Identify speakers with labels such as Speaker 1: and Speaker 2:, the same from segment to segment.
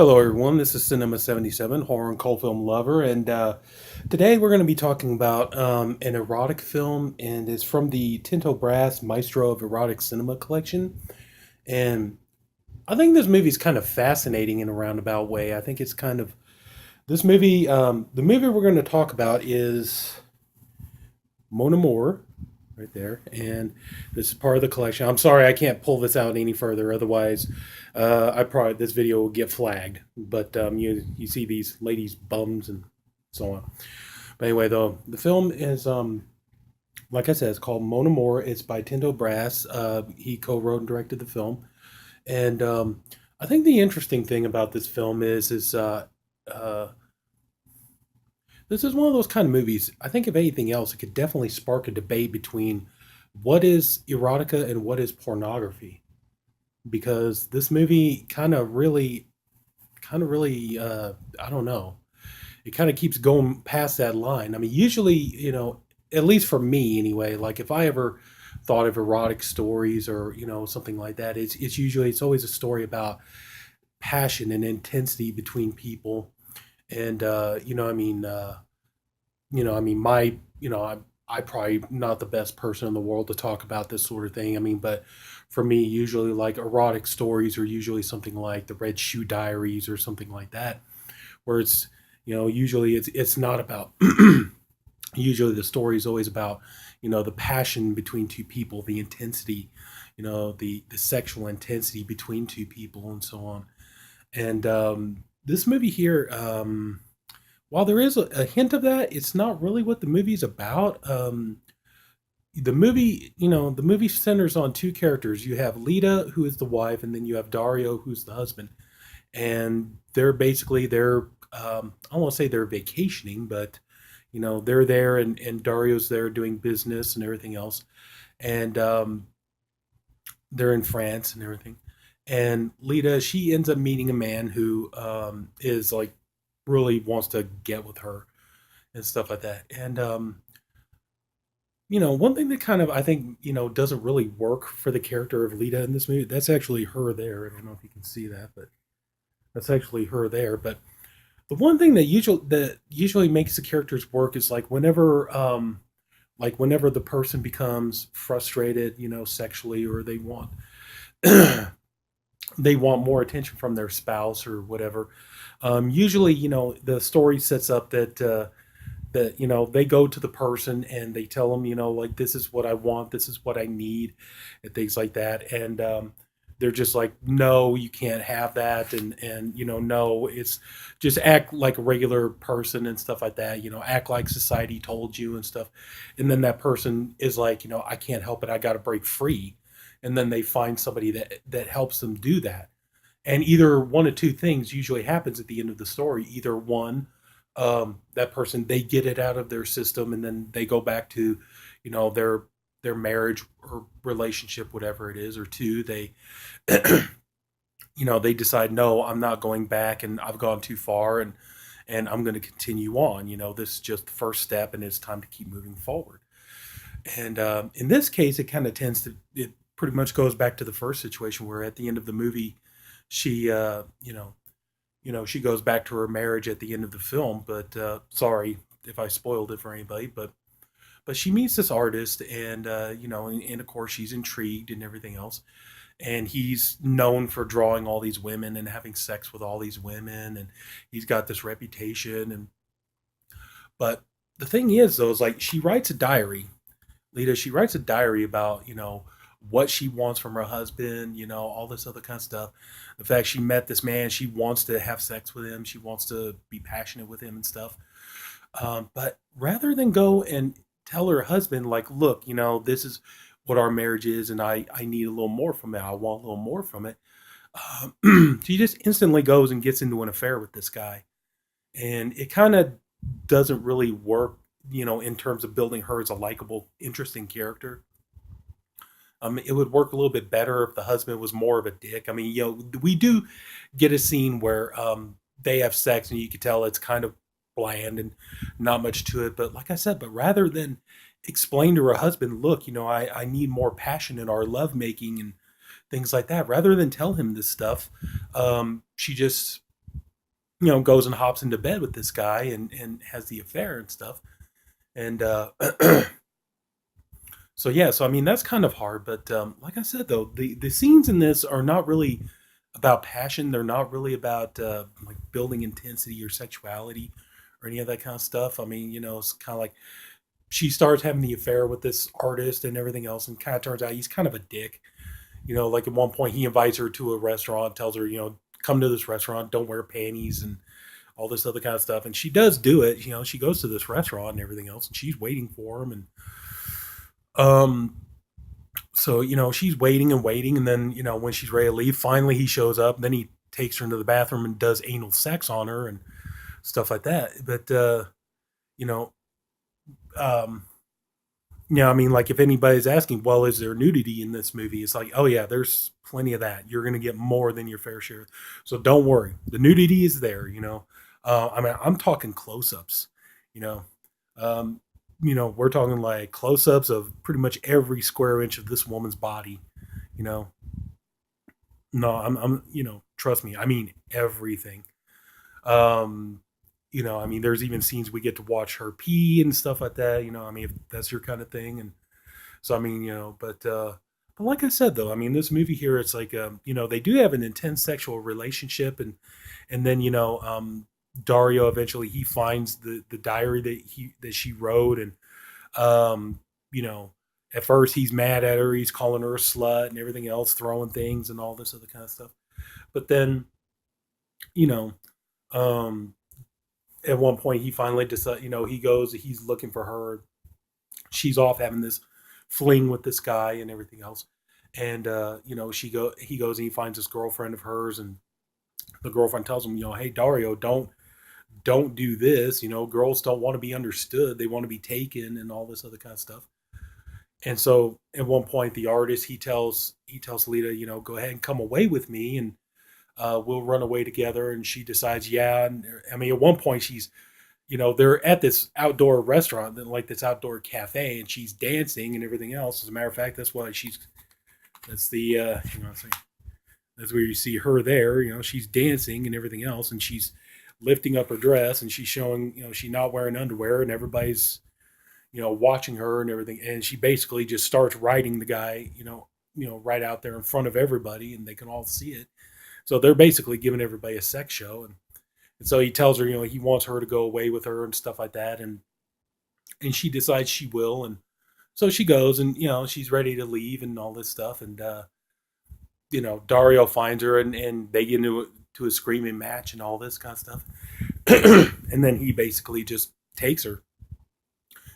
Speaker 1: Hello, everyone. This is Sinema77, horror and cult film lover, and today we're going to be talking about an erotic film, and it's from the Tinto Brass Maestro of Erotic Cinema collection. And I think this movie is kind of fascinating in a roundabout way. I think it's kind of this movie. The movie we're going to talk about is Mon Amour, right there, and this is part of the collection. I'm sorry I can't pull this out any further, otherwise, I probably this video will get flagged. But you see these ladies' bums and so on. But anyway, though the film is like I said, it's called Mon Amour. It's by Tinto Brass. He co-wrote and directed the film, and I think the interesting thing about this film is uh, this is one of those kind of movies. I think if anything else, it could definitely spark a debate between what is erotica and what is pornography. Because this movie kind of really, I don't know. It kind of keeps going past that line. I mean, usually, at least for me anyway, like if I ever thought of erotic stories or something like that, it's always a story about passion and intensity between people, and my, I probably not the best person in the world to talk about this sort of thing. I mean, but for me, usually like erotic stories are usually something like the Red Shoe Diaries or something like that, where it's, usually it's not about, usually the story is always about, the passion between two people, the intensity, the sexual intensity between two people and so on. And this movie here, while there is a hint of that, it's not really what the movie's about. The movie centers on two characters. You have Lita, who is the wife, and then you have Dario, who's the husband. And they're I won't say they're vacationing, but they're there, and Dario's there doing business and everything else, and they're in France and everything. And Lita, she ends up meeting a man who is like really wants to get with her and stuff like that. And one thing that kind of I think doesn't really work for the character of Lita in this movie. That's actually her there. I don't know if you can see that, but that's actually her there. But the one thing that usually makes the characters work is like whenever the person becomes frustrated, sexually, or they want they want more attention from their spouse or whatever. Usually, the story sets up that they go to the person and they tell them, like this is what I want, this is what I need, and things like that. And they're just like, no, you can't have that, and no, it's just act like a regular person and stuff like that. Act like society told you and stuff. And then that person is like, I can't help it, I got to break free. And then they find somebody that helps them do that. And either one of two things usually happens at the end of the story. Either one, that person, they get it out of their system, and then they go back to their marriage or relationship, whatever it is. Or two, they they decide, no, I'm not going back, and I've gone too far, and I'm going to continue on. This is just the first step, and it's time to keep moving forward. And in this case, it kind of tends to it pretty much goes back to the first situation, where at the end of the movie, she she goes back to her marriage at the end of the film. But sorry if I spoiled it for anybody, but she meets this artist, and and of course she's intrigued and everything else. And he's known for drawing all these women and having sex with all these women, and he's got this reputation. And but the thing is, though, is like she writes a diary. Lita, she writes a diary about what she wants from her husband, all this other kind of stuff. The fact she met this man, she wants to have sex with him, she wants to be passionate with him and stuff. But rather than go and tell her husband, like, look, this is what our marriage is, and I need a little more from it. I want a little more from it. She just instantly goes and gets into an affair with this guy, and it kind of doesn't really work, in terms of building her as a likable, interesting character. It would work a little bit better if the husband was more of a dick. I mean, we do get a scene where they have sex, and you can tell it's kind of bland and not much to it. But like I said, but rather than explain to her husband, look, I need more passion in our lovemaking and things like that, rather than tell him this stuff, she just goes and hops into bed with this guy and has the affair and stuff. And so yeah, so I mean that's kind of hard, but like I said though, the scenes in this are not really about passion. They're not really about like building intensity or sexuality or any of that kind of stuff. I mean, it's kind of like she starts having the affair with this artist and everything else, and kind of turns out he's kind of a dick. Like at one point he invites her to a restaurant, tells her, come to this restaurant, don't wear panties and all this other kind of stuff. And she does do it. She goes to this restaurant and everything else, and she's waiting for him. And um, so she's waiting and waiting, and then when she's ready to leave, finally he shows up. And then he takes her into the bathroom and does anal sex on her and stuff like that. But you know, um, I mean, like if anybody's asking, well, is there nudity in this movie? It's like, oh yeah, there's plenty of that. You're gonna get more than your fair share. So don't worry, the nudity is there. I mean, I'm talking close-ups. You know, um, we're talking like close-ups of pretty much every square inch of this woman's body. You know, no, trust me, I mean everything. Um, I mean, there's even scenes we get to watch her pee and stuff like that. I mean, if that's your kind of thing. And so, I mean, but like I said, though, I mean, this movie here, it's like, they do have an intense sexual relationship, and then, Dario eventually he finds the diary that she wrote, and um, you know, at first he's mad at her, he's calling her a slut and everything else, throwing things and all this other kind of stuff. But then, you know, um, at one point he finally decides, he goes, he's looking for her. She's off having this fling with this guy and everything else. And he goes and he finds this girlfriend of hers, and the girlfriend tells him, hey Dario, don't do this. Girls don't want to be understood; they want to be taken, and all this other kind of stuff. And so at one point, the artist he tells Lita, go ahead and come away with me, and we'll run away together. And she decides, yeah. And I mean, at one point, they're at this outdoor restaurant, like this outdoor cafe, and she's dancing and everything else. As a matter of fact, that's the that's where you see her there. She's dancing and everything else, and she's lifting up her dress, and she's showing, she's not wearing underwear, and everybody's watching her and everything. And she basically just starts riding the guy, right out there in front of everybody, and they can all see it. So they're basically giving everybody a sex show, and so he tells her, he wants her to go away with her and stuff like that, and she decides she will, and so she goes, and she's ready to leave and all this stuff, and Dario finds her, and they get into a screaming match and all this kind of stuff, and then he basically just takes her.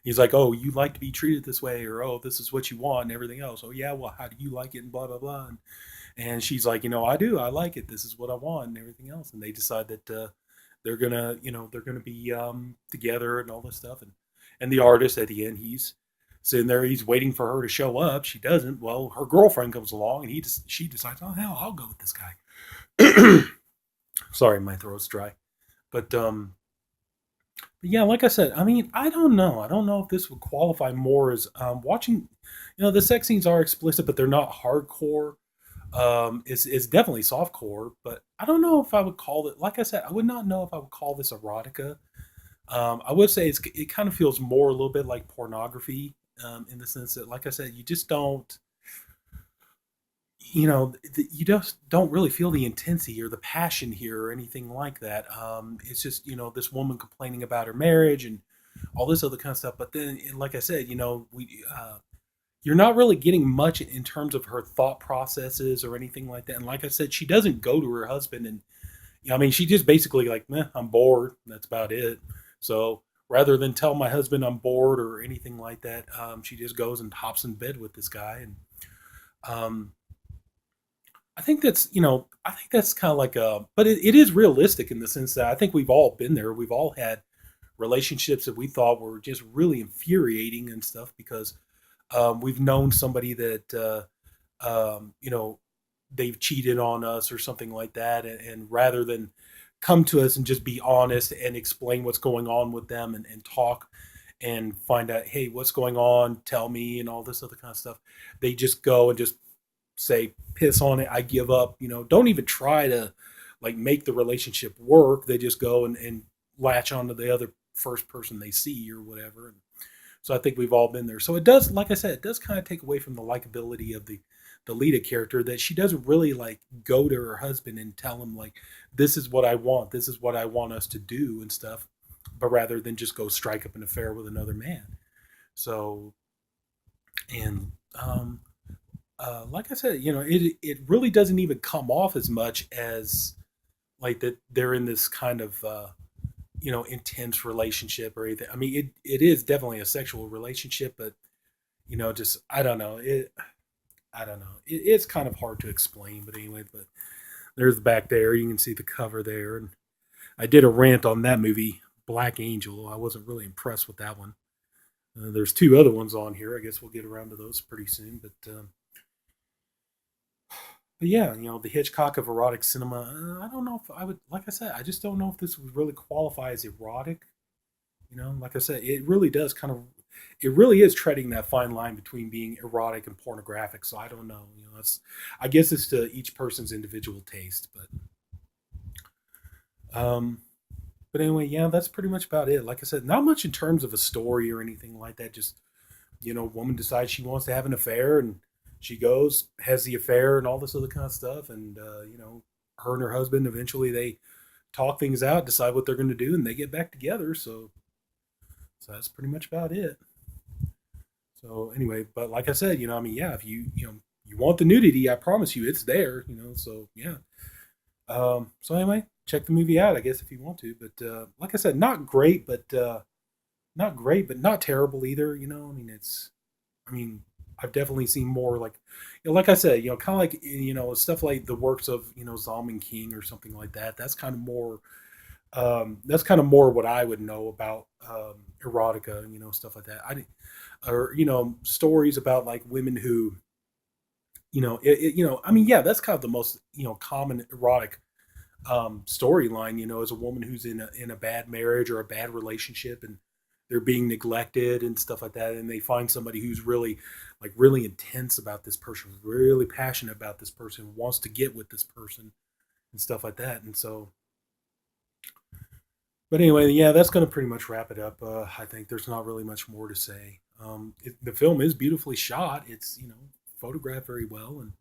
Speaker 1: He's like, oh, you like to be treated this way, or oh, this is what you want, and everything else. Oh yeah, well, how do you like it, and blah blah blah. And she's like, I do, I like it. This is what I want, and everything else. And they decide that they're gonna be together and all this stuff. And the artist at the end, he's sitting there, he's waiting for her to show up. She doesn't. Well, her girlfriend comes along, and she decides, oh hell, I'll go with this guy. Sorry, my throat's dry. But yeah, like I said, I mean, I don't know. I don't know if this would qualify more as watching. The sex scenes are explicit, but they're not hardcore. It's definitely softcore, but I don't know if I would call it. Like I said, I would not know if I would call this erotica. I would say it kind of feels more a little bit like pornography, in the sense that, like I said, you just don't, you just don't really feel the intensity or the passion here or anything like that. It's just, this woman complaining about her marriage and all this other kind of stuff. But then, like I said, you're not really getting much in terms of her thought processes or anything like that. And like I said, she doesn't go to her husband and, I mean, she just basically like, meh, I'm bored. That's about it. So rather than tell my husband I'm bored or anything like that, she just goes and hops in bed with this guy. And um, I think that's kind of like but it is realistic in the sense that I think we've all been there. We've all had relationships that we thought were just really infuriating and stuff because we've known somebody that they've cheated on us or something like that, and rather than come to us and just be honest and explain what's going on with them and talk and find out, hey, what's going on, tell me, and all this other kind of stuff, they just go and just say, piss on it, I give up. Don't even try to like make the relationship work. They just go and latch onto the other first person they see or whatever. So I think we've all been there. So it does, like I said, it does kind of take away from the likability of the lead character, that she doesn't really like go to her husband and tell him like, this is what I want, this is what I want us to do and stuff, but rather than just go strike up an affair with another man. So and like I said, it really doesn't even come off as much as like that they're in this kind of intense relationship or anything. I mean, it is definitely a sexual relationship, but just I don't know it. I don't know. It's kind of hard to explain, but anyway. But there's the back there. You can see the cover there, and I did a rant on that movie, Black Angel. I wasn't really impressed with that one. There's two other ones on here. I guess we'll get around to those pretty soon. But yeah, the Hitchcock of erotic cinema. I don't know if I would, like I said, I just don't know if this would really qualify as erotic. Like I said, it really does kind of, it really is treading that fine line between being erotic and pornographic. So I don't know. I guess it's to each person's individual taste. Um, but anyway, yeah, that's pretty much about it. Like I said, not much in terms of a story or anything like that. Just woman decides she wants to have an affair, and she goes, has the affair, and all this other kind of stuff. And her and her husband eventually they talk things out, decide what they're going to do, and they get back together. So that's pretty much about it. So anyway, but like I said, I mean, yeah, if you want the nudity, I promise you, it's there. So yeah. So anyway, check the movie out, I guess, if you want to. But like I said, not great, but not terrible either. I mean, I mean, I've definitely seen more like, like I said, kind of like stuff like the works of Zalman King or something like that. That's kind of more what I would know about erotica, stuff like that. Or stories about like women who, I mean, yeah, that's kind of the most common erotic storyline. As a woman who's in a bad marriage or a bad relationship, and they're being neglected and stuff like that, and they find somebody who's really intense about this person, really passionate about this person, wants to get with this person and stuff like that. And so, but anyway, yeah, that's going to pretty much wrap it up. I think there's not really much more to say. The film is beautifully shot. It's photographed very well, and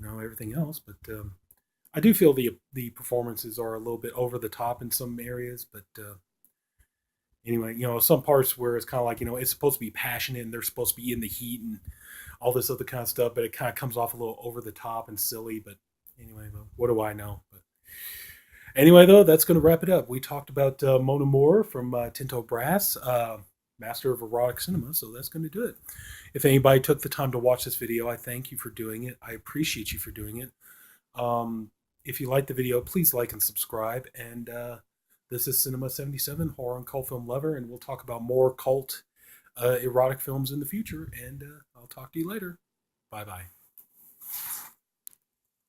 Speaker 1: everything else. But I do feel the performances are a little bit over the top in some areas. But anyway, some parts where it's kind of like it's supposed to be passionate and they're supposed to be in the heat and all this other kind of stuff, but it kind of comes off a little over the top and silly. But anyway, well, what do I know? But anyway, though, that's going to wrap it up. We talked about Mon Amour from Tinto Brass, master of erotic cinema. So that's going to do it. If anybody took the time to watch this video, I thank you for doing it. I appreciate you for doing it. If you like the video, please like and subscribe. And this is Sinema77, horror and cult film lover, and we'll talk about more cult erotic films in the future. And I'll talk to you later. Bye bye.